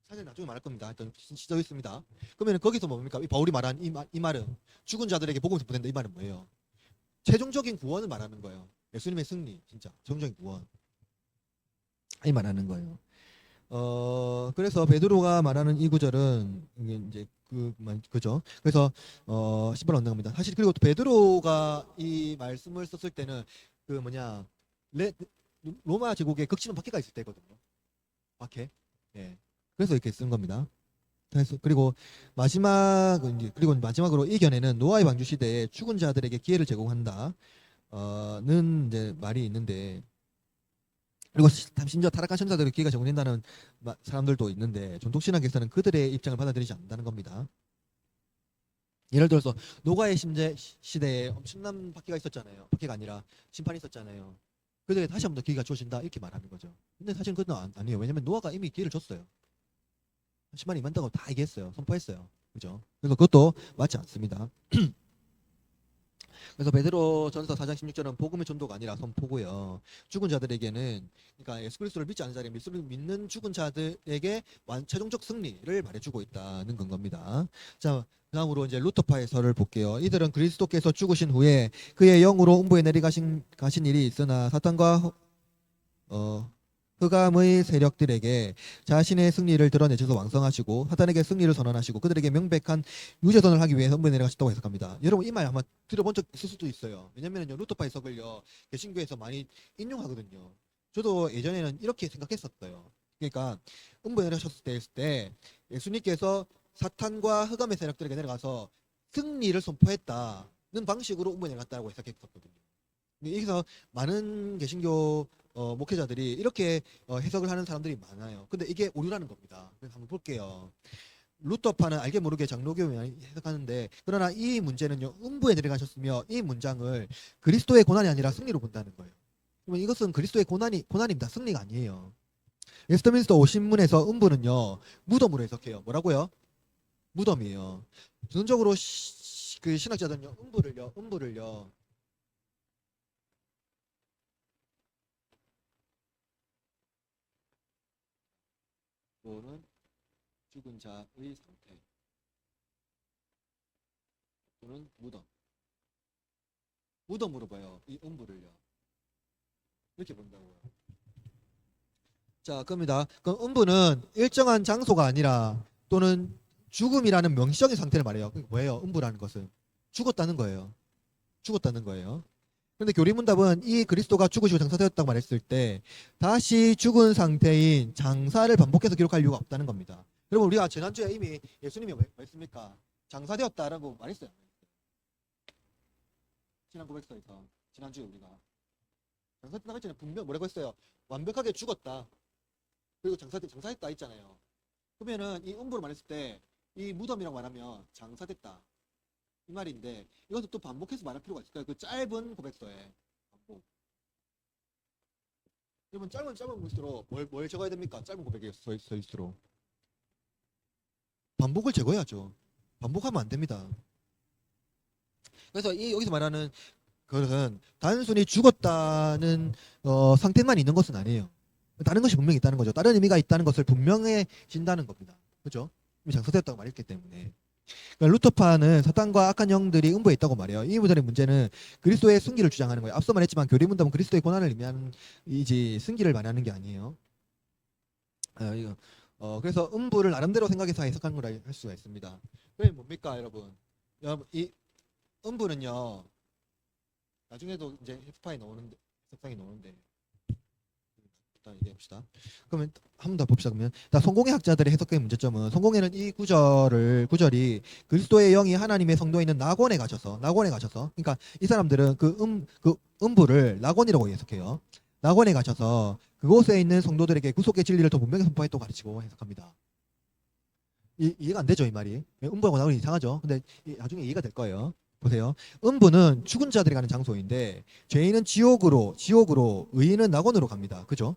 A: 사실 나중에 말할 겁니다. 일단 시작 있습니다. 그러면 거기서 뭡니까? 이 바울이 말한 이 말은 죽은 자들에게 복음을 전된다 이 말은 뭐예요? 최종적인 구원을 말하는 거예요. 예수님의 승리, 진짜 최종적인 구원. 이 말하는 거예요. 그래서 베드로가 말하는 이 구절은 이게 이제 그죠? 그래서 10번 언급합니다. 사실 그리고 또 베드로가 이 말씀을 썼을 때는 그 뭐냐 로마 제국의 극심한 박해가 있을 때거든요. 박해. 예. 그래서 이렇게 쓴 겁니다. 그리고 마지막으로 이 견해는 노아의 방주 시대에 죽은 자들에게 기회를 제공한다. 는 이제 말이 있는데 그리고 심지어 타락한 천사들에게 기회가 제공된다는 사람들도 있는데 전통신학에서는 그들의 입장을 받아들이지 않는다는 겁니다. 예를 들어서 노아의 시대에 엄청난 박해가 있었잖아요. 박해가 아니라 심판이 있었잖아요. 그들에게 다시 한번 더 기회가 주어진다 이렇게 말하는 거죠. 근데 사실은 그건 아니에요. 왜냐면 노아가 이미 기회를 줬어요. 심판이 임한다고 다 얘기했어요. 선포했어요. 그죠? 그래서 그것도 맞지 않습니다. 그래서 베드로 전서 4장 16절은 복음의 전도가 아니라 선포고요. 죽은 자들에게는 그러니까 예수 그리스도를 믿지 않는 자들에게 예수를 믿는 죽은 자들에게 최종적 승리를 말해주고 있다는 건 겁니다. 자, 다음으로 이제 루터파에서를 볼게요. 이들은 그리스도께서 죽으신 후에 그의 영으로 음부에 내려가신 일이 있으나 사탄과 흑암의 세력들에게 자신의 승리를 드러내셔서 왕성하시고 사탄에게 승리를 선언하시고 그들에게 명백한 유죄선을 하기 위해 선부에 내려가셨다고 해석합니다. 여러분 이 말 아마 들어본 적 있을 수도 있어요. 왜냐면요 루터파 해석을요 개신교에서 많이 인용하거든요. 저도 예전에는 이렇게 생각했었어요. 그러니까 음부에 내려가셨을 때 예수님께서 사탄과 흑암의 세력들에게 내려가서 승리를 선포했다는 방식으로 음부에 내려갔다고 해석했었거든요. 여기서 많은 개신교 목회자들이 이렇게 해석을 하는 사람들이 많아요. 근데 이게 오류라는 겁니다. 그래서 한번 볼게요. 루터파는 알게 모르게 장로교에 해석하는데 그러나 이 문제는요. 음부에 내려가셨으며 이 문장을 그리스도의 고난이 아니라 승리로 본다는 거예요. 그러면 이것은 그리스도의 고난입니다. 승리가 아니에요. 웨스트민스터 오신문에서 음부는요. 무덤으로 해석해요. 뭐라고요? 무덤이에요. 전적으로 그 신학자들은요. 음부를요. 또는 죽은 자의 상태 또는 무덤. 무덤으로 봐요. 이 음부를요. 이렇게 본다고요. 자, 그럽니다. 그럼 음부는 일정한 장소가 아니라 또는 죽음이라는 명시적인 상태를 말해요. 그게 뭐예요? 음부라는 것은 죽었다는 거예요. 죽었다는 거예요. 그런데 교리문답은 이 그리스도가 죽으시고 장사되었다고 말했을 때 다시 죽은 상태인 장사를 반복해서 기록할 이유가 없다는 겁니다. 여러분 우리가 지난주에 이미 예수님이 뭐 했습니까? 장사되었다라고 말했어요. 지난 고백서에서 지난주에 우리가 장사되었다고 했잖아요. 분명 뭐라고 했어요? 완벽하게 죽었다. 그리고 장사했다 했잖아요. 그러면은 이 음부로 말했을 때 이 무덤이라고 말하면 장사됐다 이 말인데 이것도 또 반복해서 말할 필요가 있을까요? 그 짧은 고백서에 반복. 여러분 짧은 글수록 뭘 적어야 됩니까? 짧은 고백에 서일수록 반복을 적어야죠. 반복하면 안 됩니다. 그래서 여기서 말하는 그것은 단순히 죽었다는 상태만 있는 것은 아니에요. 다른 것이 분명히 있다는 거죠. 다른 의미가 있다는 것을 분명해진다는 겁니다. 그죠? 이미 장사되었다고 말했기 때문에. 그러니까 루터파는 사탄과 악한 영들이 음부에 있다고 말해요. 이 부분의 문제는 그리스도의 승기를 주장하는 거예요. 앞서 말했지만 교리문답은 그리스도의 고난을 의미하는 이지 승기를 말하는 게 아니에요. 그래서 음부를 나름대로 생각해서 해석하는 걸 할 수가 있습니다. 그게 뭡니까, 여러분? 여러분 이 음부는요. 나중에도 이제 해석상이 나오는데 일단 얘기해 봅시다. 그러면 한 번 더 봅시다. 그러면 성공회 학자들의 해석의 문제점은 성공회는 이 구절이 그리스도의 영이 하나님의 성도에 있는 낙원에 가셔서 그러니까 이 사람들은 그 음부를 낙원이라고 해석해요. 낙원에 가셔서 그곳에 있는 성도들에게 구속의 진리를 더 분명히 선포했다고 가르치고 해석합니다. 이해가 안 되죠, 이 말이? 음부하고 낙원이 이상하죠. 근데 나중에 이해가 될 거예요. 보세요. 음부는 죽은 자들이 가는 장소인데 죄인은 지옥으로, 의인은 낙원으로 갑니다. 그죠?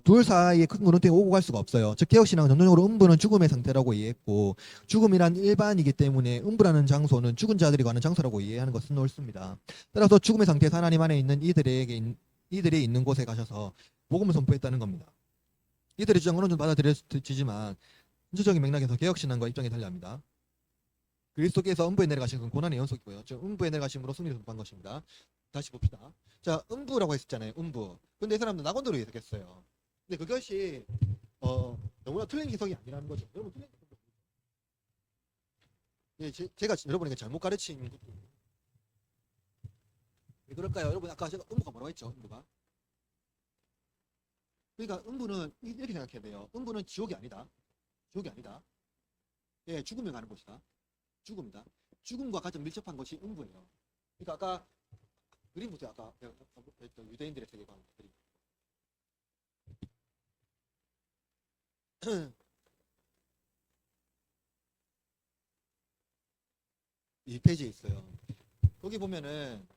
A: 둘 사이에 큰 구름대가 오고 갈 수가 없어요. 즉 개혁신앙은 전통적으로 음부는 죽음의 상태라고 이해했고 죽음이란 일반이기 때문에 음부라는 장소는 죽은 자들이 가는 장소라고 이해하는 것은 옳습니다. 따라서 죽음의 상태에서 하나님 안에 있는 이들이 있는 곳에 가셔서 복음을 선포했다는 겁니다. 이들의 주장은 어느 정도 받아들여지지만 전체적인 맥락에서 개혁신앙과 입장이 달리합니다. 그리스도께서 음부에 내려가신 건 고난의 연속이고요. 즉 음부에 내려가심으로 승리를 선포한 것입니다. 다시 봅시다. 자, 음부라고 했었잖아요. 음부. 근데 이 사람들 낙원으로 해석했어요. 근데 그것이 너무나 틀린 해석이 아니라는 거죠. 여러분 틀린 해석. 예, 제가 여러분에게 잘못 가르친 것도. 왜 그럴까요? 여러분 아까 제가 음부가 뭐라고 했죠? 음부가. 그러니까 음부는 이렇게 생각해야 돼요. 음부는 지옥이 아니다. 지옥이 아니다. 예, 죽음에 가는 곳이다. 죽음이다. 죽음과 가장 밀접한 것이 음부예요. 그러니까 아까 그림 보세요. 아까 했던 유대인들의 세계관 그림. 이 페이지에 있어요. 거기 보면은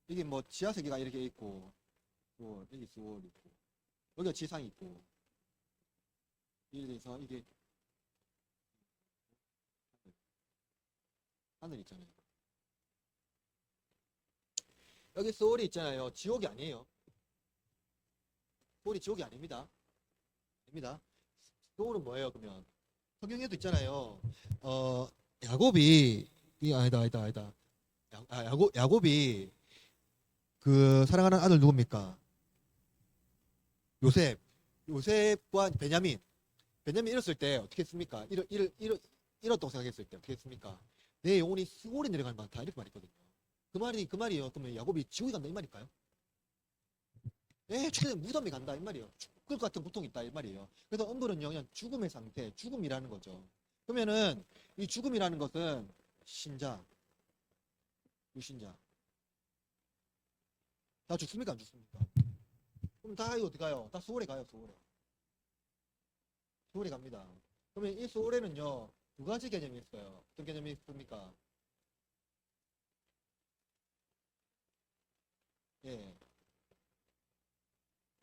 A: 이게 뭐 지하 세계가 이렇게 있고, 뭐 여기 수월 있고, 여기가 지상이 있고, 이래서 이게 하늘 있잖아요. 여기 소울이 있잖아요. 지옥이 아니에요. 소울이 지옥이 아닙니다. 아닙니다. 소울은 뭐예요? 그러면 성경에도 있잖아요. 야곱이 아니다. 야곱이 그 사랑하는 아들 누굽니까? 요셉과 베냐민 잃었을 때 어떻게 했습니까? 잃었다고 생각했을 때 어떻게 했습니까? 내 영혼이 수월에 내려가는 것 같아 이렇게 말했거든요. 그 말이에요. 그러면 야곱이 지옥에 간다 이 말일까요? 죽게 되면 무덤에 간다 이 말이에요. 죽을 것 같은 고통이 있다 이 말이에요. 그래서 음부는요 그냥 죽음의 상태, 죽음이라는 거죠. 그러면은 이 죽음이라는 것은 신자, 유신자 다 죽습니까 안 죽습니까? 그럼 다 어디 가요? 다 수월에 가요. 수월에 갑니다. 그러면 이 수월에는요 두 가지 개념이 있어요. 어떤 개념이 있습니까? 예,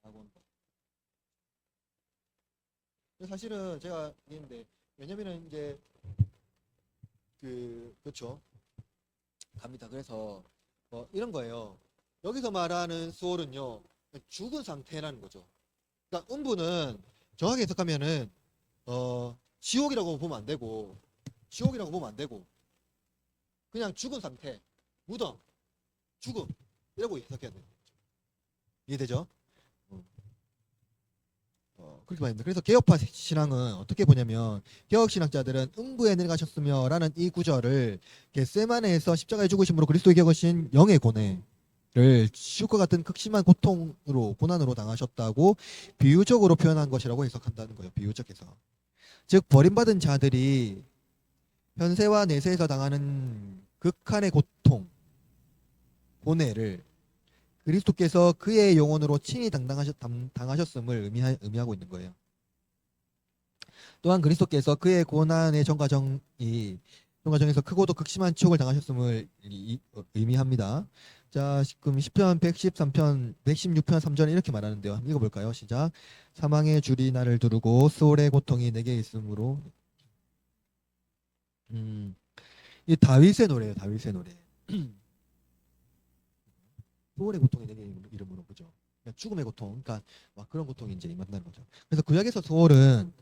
A: 낙원과. 사실은 제가 얘기했는데 왜냐면은 이제 그렇죠 갑니다. 그래서 이런 거예요. 여기서 말하는 수월은요 죽은 상태라는 거죠. 그러니까 음부는 정확히 해석하면은 지옥이라고 보면 안 되고 지옥이라고 보면 안 되고 그냥 죽은 상태, 무덤, 죽음 이라고 해석해야 돼요. 이해되죠? 어, 그렇게 말합니다. 그래서 개혁파 신앙은 어떻게 보냐면 개혁 신학자들은 음부에 내려가셨으며라는 이 구절을 겟세마네에서 십자가에 죽으심으로 그리스도의 개혁하신 영의 고뇌를 지옥과 같은 극심한 고통으로 고난으로 당하셨다고 비유적으로 표현한 것이라고 해석한다는 거예요. 비유적 해석. 즉 버림받은 자들이 현세와 내세에서 당하는 극한의 고통, 고뇌를 그리스도께서 그의 영혼으로 친히 당하셨음을 의미하고 있는 거예요. 또한 그리스도께서 그의 고난의 전과정에서 크고도 극심한 치욕을 당하셨음을 의미합니다. 자, 지금 시편 113편, 116편 3절 이렇게 말하는데요. 한번 읽어볼까요? 시작. 사망의 줄이 나를 두르고 스올의 고통이 내게 있으므로. 이 다윗의 노래예요. 다윗의 노래. 스올의 고통이 내게 이름으로 보죠. 그러니까 죽음의 고통, 그러니까 막 그런 고통이 이제 임한다는 거죠. 그래서 구약에서 소울이라는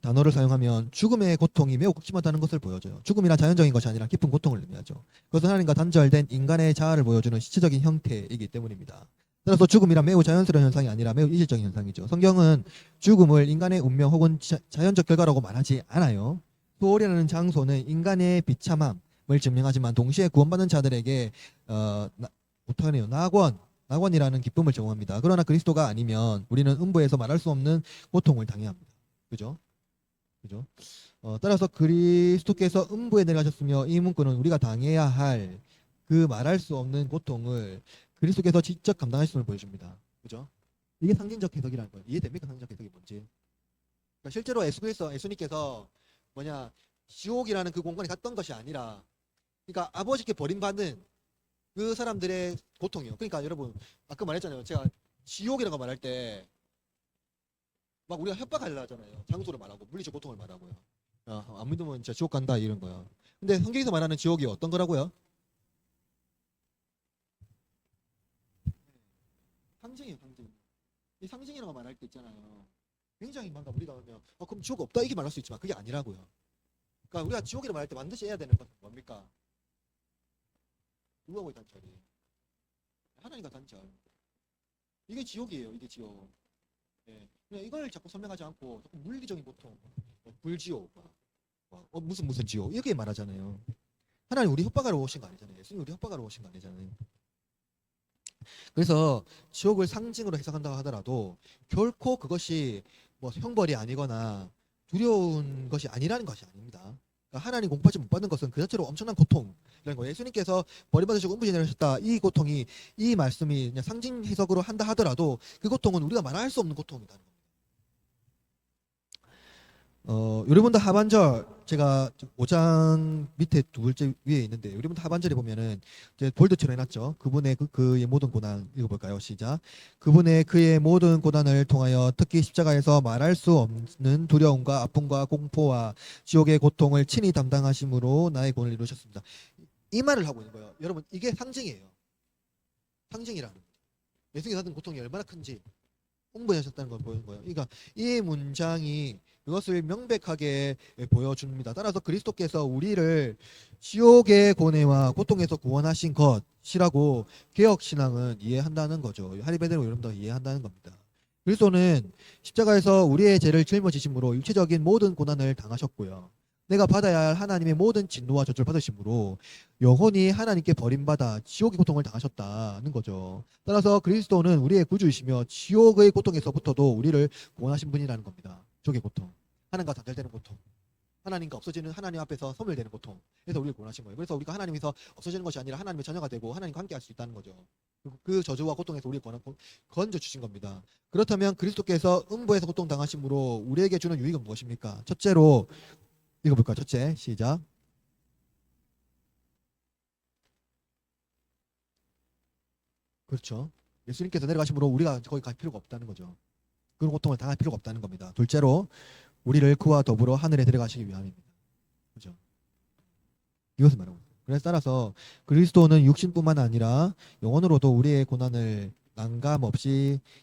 A: 단어를 사용하면 죽음의 고통이 매우 극심하다는 것을 보여줘요. 죽음이란 자연적인 것이 아니라 깊은 고통을 의미하죠. 그것은 하나님과 단절된 인간의 자아를 보여주는 시체적인 형태이기 때문입니다. 따라서 죽음이란 매우 자연스러운 현상이 아니라 매우 이질적인 현상이죠. 성경은 죽음을 인간의 운명 혹은 자연적 결과라고 말하지 않아요. 소울이라는 장소는 인간의 비참함을 증명하지만 동시에 구원받는 자들에게 어떡하네요. 낙원이라는 기쁨을 제공합니다. 그러나 그리스도가 아니면 우리는 음부에서 말할 수 없는 고통을 당해야 합니다. 그죠? 그죠? 따라서 그리스도께서 음부에 내려가셨으며 이 문구는 우리가 당해야 할 그 말할 수 없는 고통을 그리스도께서 직접 감당하셨음을 보여줍니다. 그죠? 이게 상징적 해석이라는 거예요. 이해됩니까? 상징적 해석이 뭔지. 그러니까 실제로 예수님께서 뭐냐 지옥이라는 그 공간에 갔던 것이 아니라 그러니까 아버지께 버림받는 그 사람들의 고통이요. 그러니까 여러분 아까 말했잖아요. 제가 지옥이라고 말할 때 막 우리가 협박하려 하잖아요. 장소를 말하고 물리적 고통을 말하고요. 안 믿으면 진짜 지옥 간다 이런 거야. 근데 성경에서 말하는 지옥이 어떤 거라고요? 상징이에요, 상징. 이 상징이라고 말할 때 있잖아요. 굉장히 뭔가 우리가 그러면 그럼 지옥 없다 이렇게 말할 수 있지만 그게 아니라고요. 그러니까 우리가 지옥이라고 말할 때 반드시 해야 되는 건 뭡니까? 누구하고의 단절이? 하나님과 단절. 이게 지옥이에요, 이게 지옥. 예. 그냥 이걸 자꾸 설명하지 않고 자꾸 물리적인 고통, 불지옥, 무슨 지옥 이렇게 말하잖아요. 하나님 우리 협박하러 오신 거 아니잖아요. 예수님 우리 협박하러 오신 거 아니잖아요. 그래서 지옥을 상징으로 해석한다고 하더라도 결코 그것이 뭐 형벌이 아니거나 두려운 것이 아니라는 것이 아닙니다. 그러니까 하나님 공포받지 못 받는 것은 그 자체로 엄청난 고통이라는 거예요. 예수님께서 버림받으시고 음부에 내려오셨다. 이 고통이 이 말씀이 그냥 상징 해석으로 한다 하더라도 그 고통은 우리가 말할 수 없는 고통이다. 여러분들 하반절 제가 5장 밑에 두 글자 위에 있는데 여러분들 하반절에 보면은 이제 볼드처럼 해놨죠. 그분의 그의 모든 고난 읽어볼까요? 시작. 그분의 그의 모든 고난을 통하여 특히 십자가에서 말할 수 없는 두려움과 아픔과 공포와 지옥의 고통을 친히 담당하심으로 나의 구원을 이루셨습니다. 이 말을 하고 있는 거예요. 여러분 이게 상징이에요. 상징이라는 거죠. 예수님이 받은 고통이 얼마나 큰지 홍보하셨다는 걸 보이는 거예요. 그러니까 이 문장이 그것을 명백하게 보여줍니다. 따라서 그리스도께서 우리를 지옥의 고뇌와 고통에서 구원하신 것이라고 개혁 신앙은 이해한다는 거죠. 하리베드로 여러분도 이해한다는 겁니다. 그리스도는 십자가에서 우리의 죄를 짊어지심으로 육체적인 모든 고난을 당하셨고요. 내가 받아야 할 하나님의 모든 진노와 저주를 받으심으로 영혼이 하나님께 버림받아 지옥의 고통을 당하셨다는 거죠. 따라서 그리스도는 우리의 구주이시며 지옥의 고통에서부터도 우리를 구원하신 분이라는 겁니다. 지옥의 고통, 하나님과 단절되는 고통, 하나님과 없어지는 하나님 앞에서 소멸되는 고통. 그래서 우리를 구원하신 거예요. 그래서 우리가 하나님에서 없어지는 것이 아니라 하나님의 자녀가 되고 하나님과 함께 할 수 있다는 거죠. 그 저주와 고통에서 우리를 건져 주신 겁니다. 그렇다면 그리스도께서 음부에서 고통 당하심으로 우리에게 주는 유익은 무엇입니까? 첫째로 읽어볼까요? 첫째, 시작. 그렇죠. 예수님께서 내려가심으로 우리가 거기 갈 필요가 없다는 거죠. 그런 고통을 당할 필요가 없다는 겁니다. 둘째로 우리를 그와 더불어 하늘에 데려가시기 위함입니다. 그렇죠. 이것을 말하고 있어요. 그래서 따라서 그리스도는 육신뿐만 아니라 영혼으로도 우리의 고난을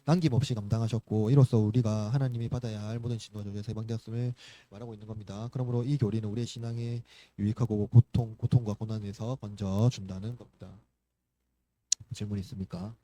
A: 남김없이 감당하셨고 이로써 우리가 하나님이 받아야 할 모든 진노와 저주에서 해방되었음을 말하고 있는 겁니다. 그러므로 이 교리는 우리의 신앙에 유익하고 고통과 고난에서 건져 준다는 겁니다. 질문 있습니까?